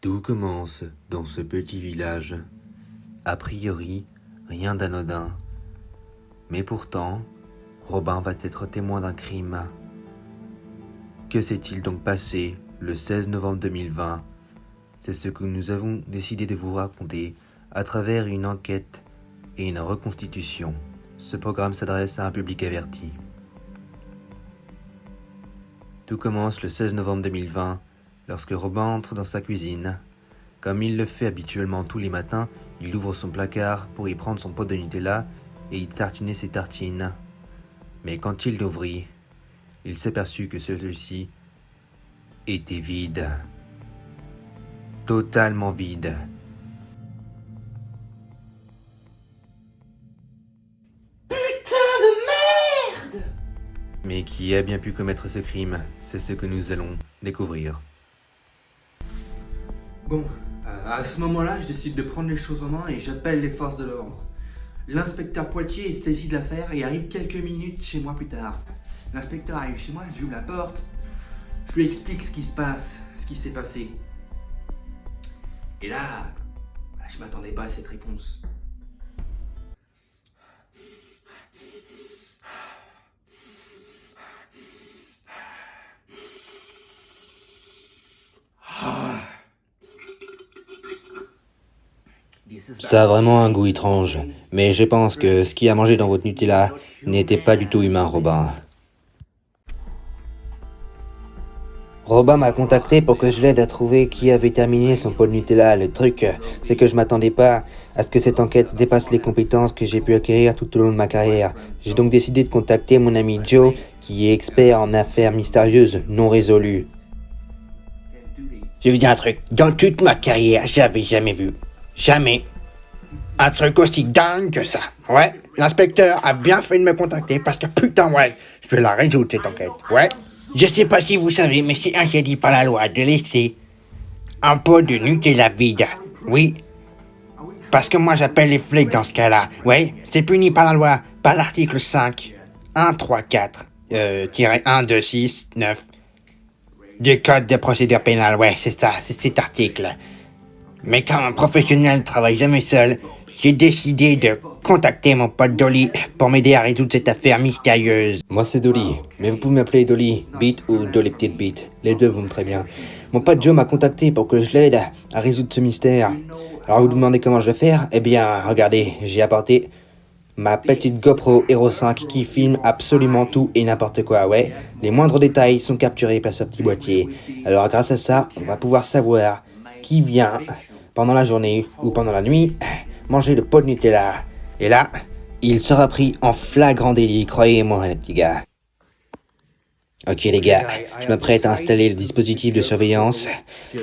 Tout commence dans ce petit village. A priori, rien d'anodin. Mais pourtant, Robin va être témoin d'un crime. Que s'est-il donc passé le 16 novembre 2020 ? C'est ce que nous avons décidé de vous raconter à travers une enquête et une reconstitution. Ce programme s'adresse à un public averti. Tout commence le 16 novembre 2020, lorsque Robin entre dans sa cuisine. Comme il le fait habituellement tous les matins, il ouvre son placard pour y prendre son pot de Nutella et y tartiner ses tartines. Mais quand il l'ouvrit, il s'aperçut que celui-ci était vide. Totalement vide. Mais qui a bien pu commettre ce crime ? C'est ce que nous allons découvrir. Bon, à ce moment-là, je décide de prendre les choses en main et j'appelle les forces de l'ordre. L'inspecteur Poitier est saisi de l'affaire et arrive quelques minutes chez moi plus tard. L'inspecteur arrive chez moi, j'ouvre la porte, je lui explique ce qui se passe, ce qui s'est passé. Et là, je m'attendais pas à cette réponse. Ça a vraiment un goût étrange, mais je pense que ce qu'il y a mangé dans votre Nutella n'était pas du tout humain, Robin. Robin m'a contacté pour que je l'aide à trouver qui avait terminé son pot de Nutella. Le truc, c'est que je m'attendais pas à ce que cette enquête dépasse les compétences que j'ai pu acquérir tout au long de ma carrière. J'ai donc décidé de contacter mon ami Joe, qui est expert en affaires mystérieuses non résolues. Je vais vous dire un truc, dans toute ma carrière, j'avais jamais vu, jamais, un truc aussi dingue que ça. Ouais, l'inspecteur a bien fait de me contacter parce que putain, ouais, je vais la résoudre cette enquête, ouais. Je sais pas si vous savez, mais c'est interdit par la loi de laisser un pot de Nutella vide. Oui, parce que moi j'appelle les flics dans ce cas-là. Ouais, c'est puni par la loi, par l'article 5, 134, 1269 du code de procédure pénale. Ouais, c'est ça, c'est cet article. Mais quand un professionnel ne travaille jamais seul, j'ai décidé de contacter mon pote Dolly pour m'aider à résoudre cette affaire mystérieuse. Moi c'est Dolly, mais vous pouvez m'appeler Dolly, Beat ou Dolly Petite Beat. Les deux vont très bien. Mon pote Joe m'a contacté pour que je l'aide à résoudre ce mystère. Alors vous vous demandez comment je vais faire ? Eh bien, regardez, j'ai apporté ma petite GoPro Hero 5 qui filme absolument tout et n'importe quoi, ouais. Les moindres détails sont capturés par ce petit boîtier. Alors grâce à ça, on va pouvoir savoir qui vient pendant la journée ou pendant la nuit manger le pot de Nutella. Et là, il sera pris en flagrant délit, croyez-moi les petits gars. Ok les gars, je m'apprête à installer le dispositif de surveillance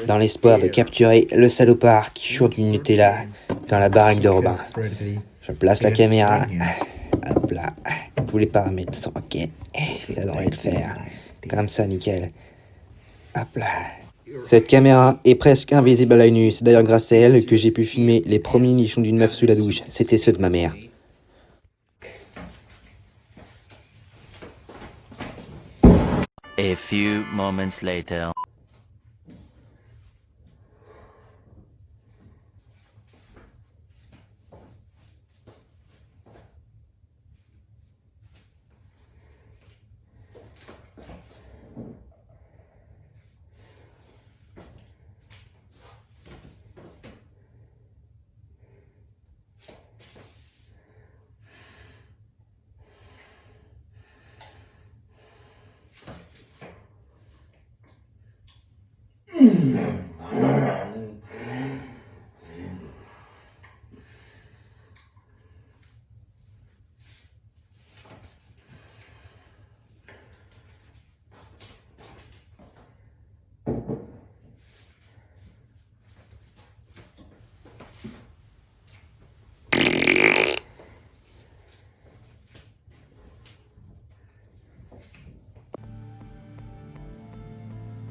dans l'espoir de capturer le salopard qui choure du Nutella dans la baraque de Robin. Je place la caméra, hop là, tous les paramètres sont ok, ça devrait le faire, comme ça nickel, hop là. Cette caméra est presque invisible à l'œil nu, c'est d'ailleurs grâce à elle que j'ai pu filmer les premiers nichons d'une meuf sous la douche, c'était ceux de ma mère. A few moments later.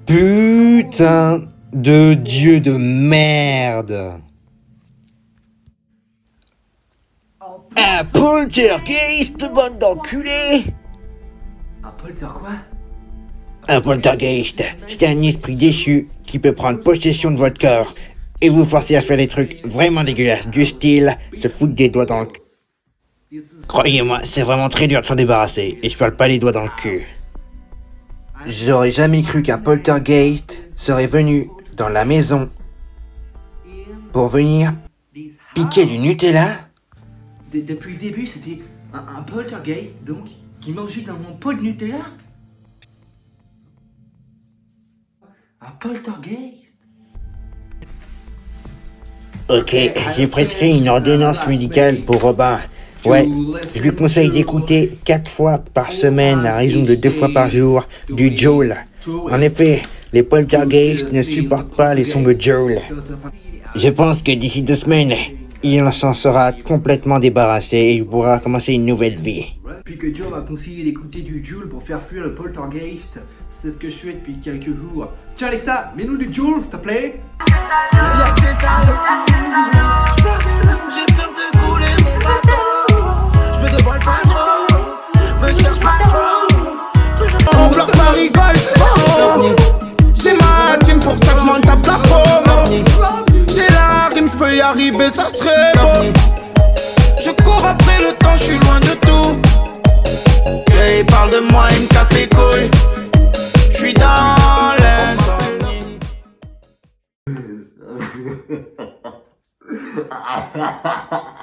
Putain de dieu de merde! Un poltergeist, bande d'enculés! Un polter quoi ? Un poltergeist, c'est un esprit déchu qui peut prendre possession de votre corps et vous forcer à faire des trucs vraiment dégueulasses, du style se foutre des doigts dans le cul. Croyez-moi, c'est vraiment très dur de s'en débarrasser, et je parle pas les doigts dans le cul. J'aurais jamais cru qu'un poltergeist serait venu dans la maison pour venir piquer du Nutella. Depuis le début, c'était un poltergeist, donc, qui mangeait dans mon pot de Nutella. Un poltergeist. Ok, j'ai prescrit une ordonnance médicale pour Robin. Ouais, je lui conseille d'écouter 4 fois par semaine à raison de 2 fois par jour du Joule. En effet, les poltergeists ne supportent pas les sons de Joule. Je pense que d'ici 2 semaines, il s'en sera complètement débarrassé et il pourra commencer une nouvelle vie. Depuis que Joe m'a conseillé d'écouter du Joule pour faire fuir le poltergeist, c'est ce que je fais depuis quelques jours. Tiens Alexa, mets-nous du Joule s'il te plaît. Y'a que ça le j'perds des larmes, j'ai peur de couler mon bateau. J'me dévoile pas trop, me cherche pas trop. On pleure pas rigole, oh. J'ai ma team pour ça que j'm'en tape la promo. J'ai la rime, j'peux y arriver, ça serait beau. Je cours après le temps, j'suis loin de tout. Et il parle de moi, il me casse les couilles. J'suis dans l'insomnie. Ha ha ha ha!